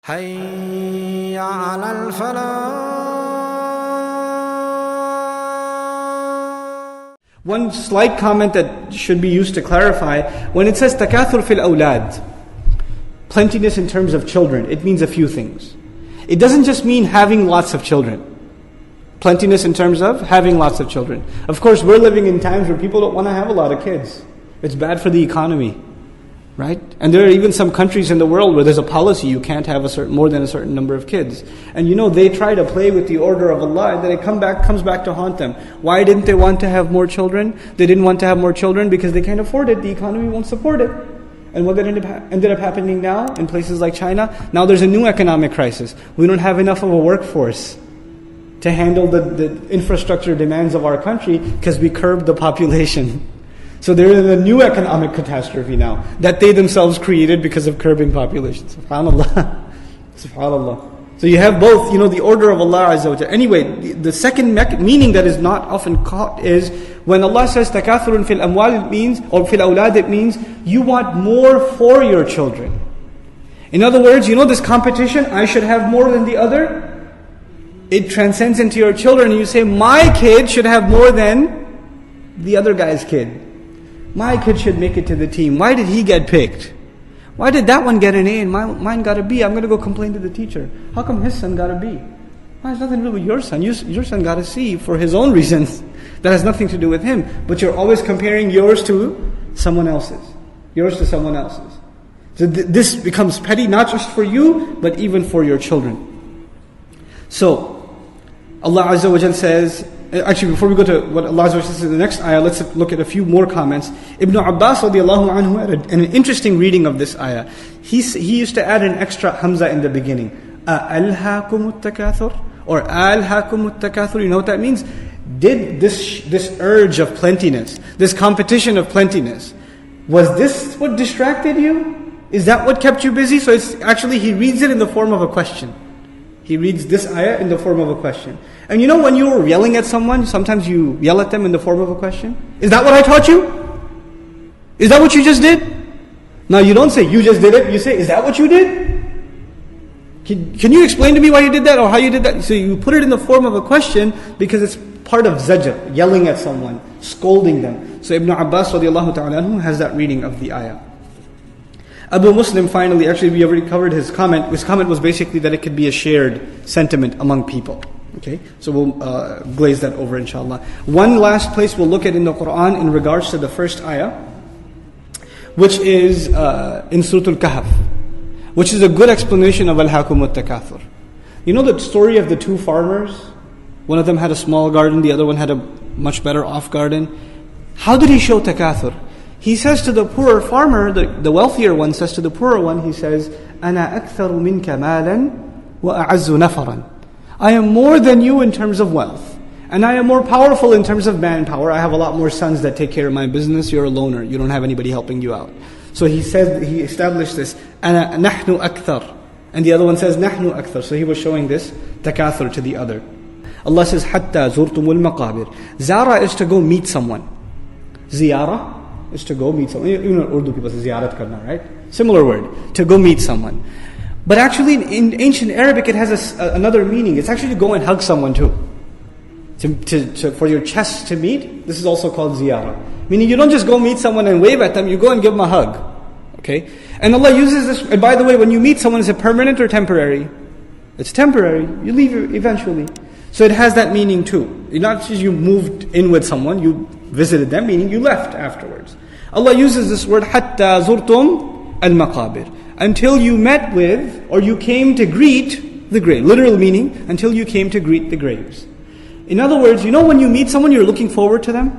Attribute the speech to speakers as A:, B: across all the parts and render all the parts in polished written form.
A: حي على الفلاح.
B: One slight comment that should be used to clarify, when it says takathur fil awlad, plentiness in terms of children, it means a few things. It doesn't just mean having lots of children. Plentiness in terms of having lots of children. Of course, we're living in times where people don't want to have a lot of kids. It's bad for the economy, right? And there are even some countries in the world where there's a policy you can't have more than a certain number of kids. And they try to play with the order of Allah, and then it comes back to haunt them. Why didn't they want to have more children? They didn't want to have more children because they can't afford it. The economy won't support it. And what ended up happening now in places like China, now there's a new economic crisis. We don't have enough of a workforce to handle the infrastructure demands of our country because we curbed the population. So they're in a new economic catastrophe now that they themselves created because of curbing population. SubhanAllah. SubhanAllah. So you have both, the order of Allah Azza wa Jalla. Anyway, the second meaning that is not often caught is when Allah says takathurun fil amwal, it means, or fil awlad, it means you want more for your children. In other words, this competition, I should have more than the other. It transcends into your children, and you say, my kid should have more than the other guy's kid. My kid should make it to the team. Why did he get picked? Why did that one get an A and mine got a B? I'm going to go complain to the teacher. How come his son got a B? Well, it has nothing to do with your son. Your son got a C for his own reasons. That has nothing to do with him. But you're always comparing yours to someone else's. Yours to someone else's. So this becomes petty, not just for you, but even for your children. So, Allah Azza wa Jal says, actually before we go to what Allah Azza wa Jal says in the next ayah, let's look at a few more comments. Ibn Abbas radiallahu anhu had an interesting reading of this ayah. He used to add an extra hamza in the beginning. Alhaakumut takathur? Or alhaakumut takathur, you know what that means? Did this urge of plentiness, this competition of plentiness, was this what distracted you? Is that what kept you busy? So it's actually, he reads it in the form of a question. He reads this ayah in the form of a question. And when you were yelling at someone, sometimes you yell at them in the form of a question. Is that what I taught you? Is that what you just did? Now you don't say, you just did it. You say, is that what you did? Can you explain to me why you did that or how you did that? So you put it in the form of a question because it's part of zajr, yelling at someone, scolding them. So Ibn Abbas radiallahu ta'ala anhu has that reading of the ayah. Abu Muslim finally, actually we already covered his comment. His comment was basically that it could be a shared sentiment among people. Okay, so we'll glaze that over inshallah. One last place we'll look at in the Quran in regards to the first ayah, which is in Surah Al-Kahf, which is a good explanation of Al-Hakumut Takathur. You know the story of the two farmers? One of them had a small garden, the other one had a much better off garden. How did he show takathur? He says to the poorer farmer, the wealthier one says to the poorer one, he says, أَنَا أَكْثَرُ مِنْكَ مَالًا وَأَعَزُّ نَفَرًا. I am more than you in terms of wealth. And I am more powerful in terms of manpower. I have a lot more sons that take care of my business. You're a loner. You don't have anybody helping you out. So he established this, نَحْنُ أَكْثَرُ. And the other one says, نَحْنُ أَكْثَرُ. So he was showing this takathur to the other. Allah says, حَتَّى زُرْتُمُ الْمَقَابِرِ. Zara is to go meet someone. Ziyara is to go meet someone. Even in Urdu people say ziyarat karna, right? Similar word, to go meet someone. But actually in ancient Arabic it has another meaning. It's actually to go and hug someone too. For your chest to meet, this is also called ziyara. Meaning you don't just go meet someone and wave at them, you go and give them a hug. Okay? And Allah uses this, and by the way, when you meet someone, is it permanent or temporary? It's temporary. You leave eventually. So it has that meaning too. Not just you moved in with someone, you visited them, meaning you left afterwards. Allah uses this word, حَتَّى زُرْتُمْ الْمَقَابِرِ. Until you met with, or you came to greet the grave. Literal meaning, until you came to greet the graves. In other words, when you meet someone, you're looking forward to them,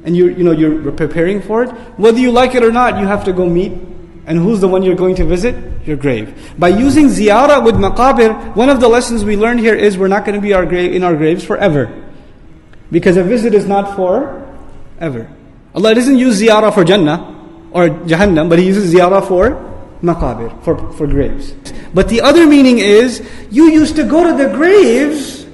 B: and you're preparing for it. Whether you like it or not, you have to go meet. And who's the one you're going to visit? Your grave. By using ziyarah with maqabir, one of the lessons we learned here is we're not going to be in our graves forever. Because a visit is not for ever. Allah doesn't use ziyarah for Jannah or Jahannam, but He uses ziyarah for maqabir, for graves. But the other meaning is, you used to go to the graves,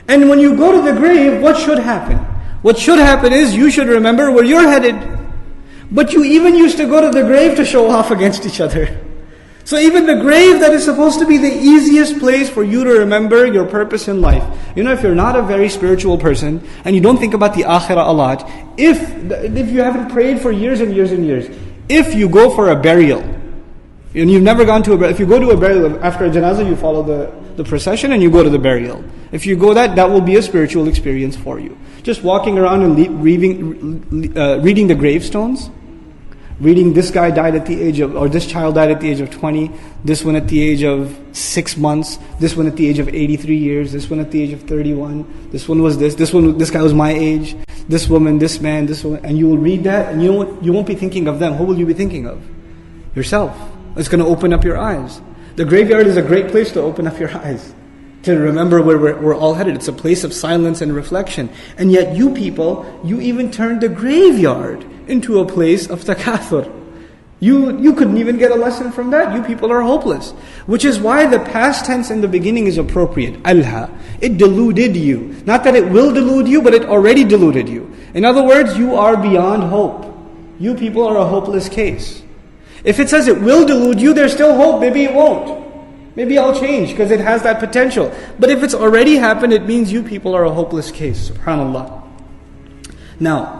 B: and when you go to the grave, what should happen? What should happen is, you should remember where you're headed. But you even used to go to the grave to show off against each other. So even the grave that is supposed to be the easiest place for you to remember your purpose in life. You know, if you're not a very spiritual person and you don't think about the akhirah a lot, if you haven't prayed for years and years and years, if you go for a burial, and you've never gone to a burial, if you go to a burial after a janazah, you follow the procession and you go to the burial. If you go that will be a spiritual experience for you. Just walking around and reading the gravestones. Reading this guy died at the age of, or this child died at the age of 20, this one at the age of 6 months, this one at the age of 83 years, this one at the age of 31, this one was this guy was my age, this woman, this man, this woman, and you will read that and you won't be thinking of them. Who will you be thinking of? Yourself. It's going to open up your eyes. The graveyard is a great place to open up your eyes, to remember where we're all headed. It's a place of silence and reflection. And yet you people, you even turned the graveyard into a place of takathur. You couldn't even get a lesson from that. You people are hopeless. Which is why the past tense in the beginning is appropriate. Alha. It deluded you. Not that it will delude you, but it already deluded you. In other words, you are beyond hope. You people are a hopeless case. If it says it will delude you, there's still hope. Maybe it won't. Maybe I'll change because it has that potential. But if it's already happened, it means you people are a hopeless case. SubhanAllah. Now,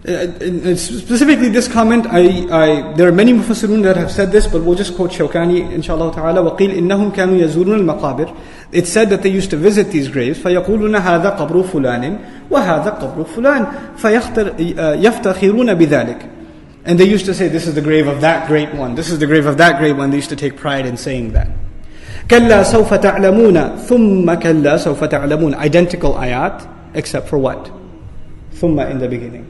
B: specifically this comment, there are many mufassirun that have said this, but we'll just quote Shawkani, inshallah ta'ala. وَقِيلْ إِنَّهُمْ كَانُوا يَزُورُونَ الْمَقَابِرِ. It said that they used to visit these graves. فَيَقُولُونَ هَذَا قَبْرُ فُلَانٍ وَهَذَا قَبْرُ فُلَانٍ فَيَفْتَخِرُونَ بِذَلِكَ. And they used to say, this is the grave of that great one. This is the grave of that great one. They used to take pride in saying that. كَلَّا سَوْفَ تَعْلَمُونَ ثُمَّ كَلَّا سَوْفَ تَعْلَمُونَ. Identical ayat, except for what? ثُمَّ in the beginning.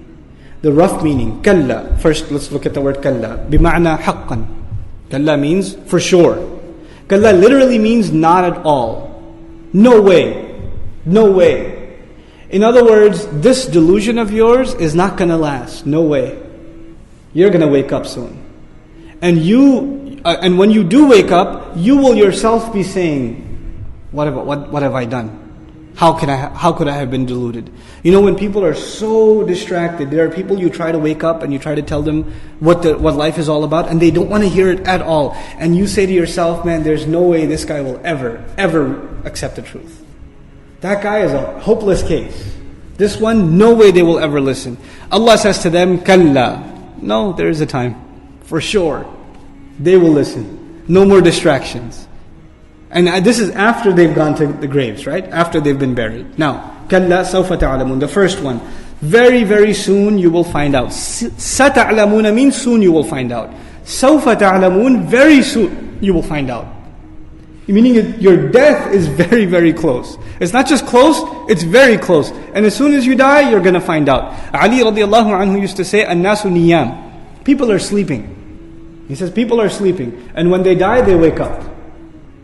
B: The rough meaning, كَلَّا. First, let's look at the word كَلَّا. بِمَعْنَى حَقًّا. كَلَّا means for sure. كَلَّا literally means not at all. No way. No way. In other words, this delusion of yours is not going to last. No way. You're going to wake up soon. And when you do wake up, you will yourself be saying, what have I done? How could I have been deluded? You know, when people are so distracted, there are people you try to wake up and you try to tell them what life is all about, and they don't want to hear it at all. And you say to yourself, man, there's no way this guy will ever accept the truth. That guy is a hopeless case. This one, no way they will ever listen. Allah says to them, Kalla. No, there is a time. For sure. They will listen. No more distractions. And this is after they've gone to the graves, right? After they've been buried. Now, كَلَّا سَوْفَ تَعْلَمُونَ. The first one. Very, very soon you will find out. سَتَعْلَمُونَ means soon you will find out. سَوْفَ تَعْلَمُونَ. Very soon you will find out. Meaning your death is very, very close. It's not just close, it's very close. And as soon as you die, you're going to find out. Ali radiallahu anhu used to say, النَّاسُ نِيَامٌ. People are sleeping. He says people are sleeping. And when they die, they wake up.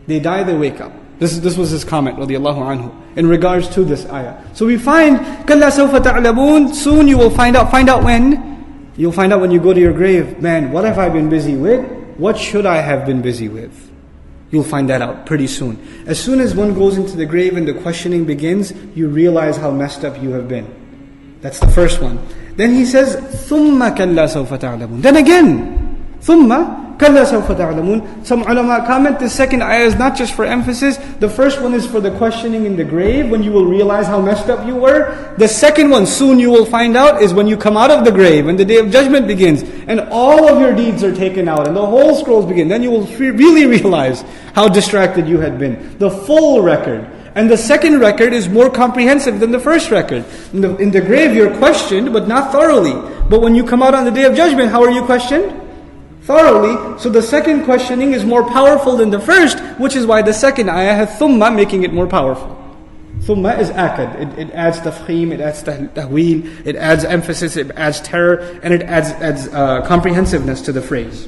B: They die, they wake up. This was his comment, radiallahu anhu, in regards to this ayah. So we find, كَلَّا سَوْفَ تَعْلَمُونَ. Soon you will find out. Find out when? You'll find out when you go to your grave. Man, what have I been busy with? What should I have been busy with? You'll find that out pretty soon. As soon as one goes into the grave and the questioning begins, you realize how messed up you have been. That's the first one. Then he says, ثُمَّ كَلَّا سَوْفَ تَعْلَمُونَ. Then again, ثُمَّ كَلَّا سَوْفَ تَعْلَمُونَ. Some ulama comment, the second ayah is not just for emphasis. The first one is for the questioning in the grave, when you will realize how messed up you were. The second one, soon you will find out, is when you come out of the grave and the day of judgment begins and all of your deeds are taken out and the whole scrolls begin. Then you will really realize how distracted you had been. The full record. And the second record is more comprehensive than the first record. In the grave you're questioned, but not thoroughly. But when you come out on the day of judgment, how are you questioned? Thoroughly. So the second questioning is more powerful than the first, which is why the second ayah has thumma, making it more powerful. Thumma is akad. It adds tafkhim, it adds tahweel, it adds emphasis, it adds terror, and it adds comprehensiveness to the phrase.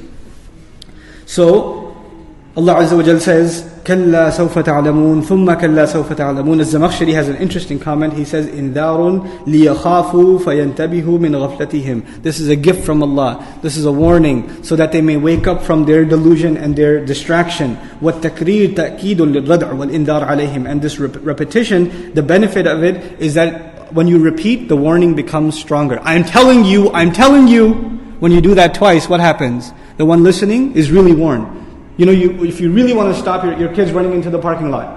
B: So Allah Azza wa Jal says, كَلَّا سَوْفَ تَعْلَمُونَ ثُمَّ كَلَّا سَوْفَ تَعْلَمُونَ. Az-Zamakhshari has an interesting comment. He says, إِنذَارٌ لِيَخَافُوا فَيَنْتَبِهُوا مِنْ غَفْلَتِهِمْ. This is a gift from Allah. This is a warning, so that they may wake up from their delusion and their distraction. وَالتَّكْرِيرُ تَأْكِيدٌ لِلْرَدْعِ وَالْإِنذَارِ عَلَيْهِمْ. And this repetition, the benefit of it is that when you repeat, the warning becomes stronger. I'm telling you. When you do that twice, what happens? the one listening, is really warned. If you really want to stop your kids running into the parking lot,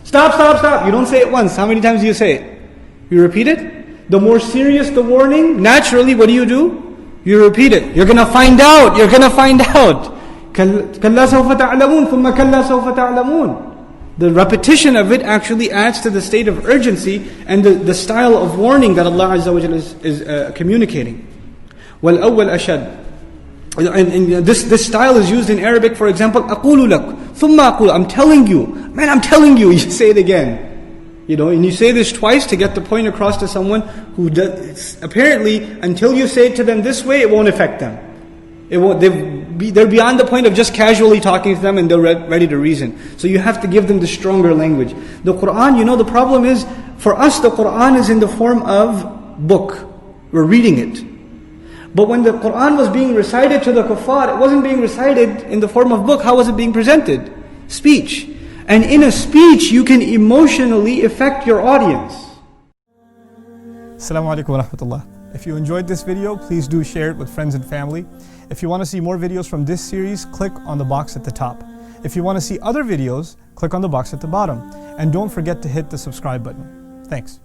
B: stop, stop, stop. You don't say it once. How many times do you say it? You repeat it? The more serious the warning, naturally, what do? You repeat it. You're going to find out. You're going to find out. كَلَّا سَوْفَ تَعْلَمُونَ ثُمَّ كَلَّا سَوْفَ تَعْلَمُونَ. The repetition of it actually adds to the state of urgency and the style of warning that Allah Azza wa Jalla is communicating. وَالْأَوَّلْ أَشَدْ. And this style is used in Arabic, for example, أَقُولُ لَكْ ثُمَّ أَقُولُ. I'm telling you. Man, I'm telling you. You say it again. And you say this twice to get the point across to someone who does, apparently, until you say it to them this way, it won't affect them. They're beyond the point of just casually talking to them and they're ready to reason. So you have to give them the stronger language. The Quran, the problem is, for us the Quran is in the form of book. We're reading it. But when the Quran was being recited to the kuffar, it wasn't being recited in the form of book. How was it being presented? Speech. And in a speech, you can emotionally affect your audience.
C: Assalamu alaikum wa rahmatullah. If you enjoyed this video, please do share it with friends and family. If you want to see more videos from this series, click on the box at the top. If you want to see other videos, click on the box at the bottom. And don't forget to hit the subscribe button. Thanks.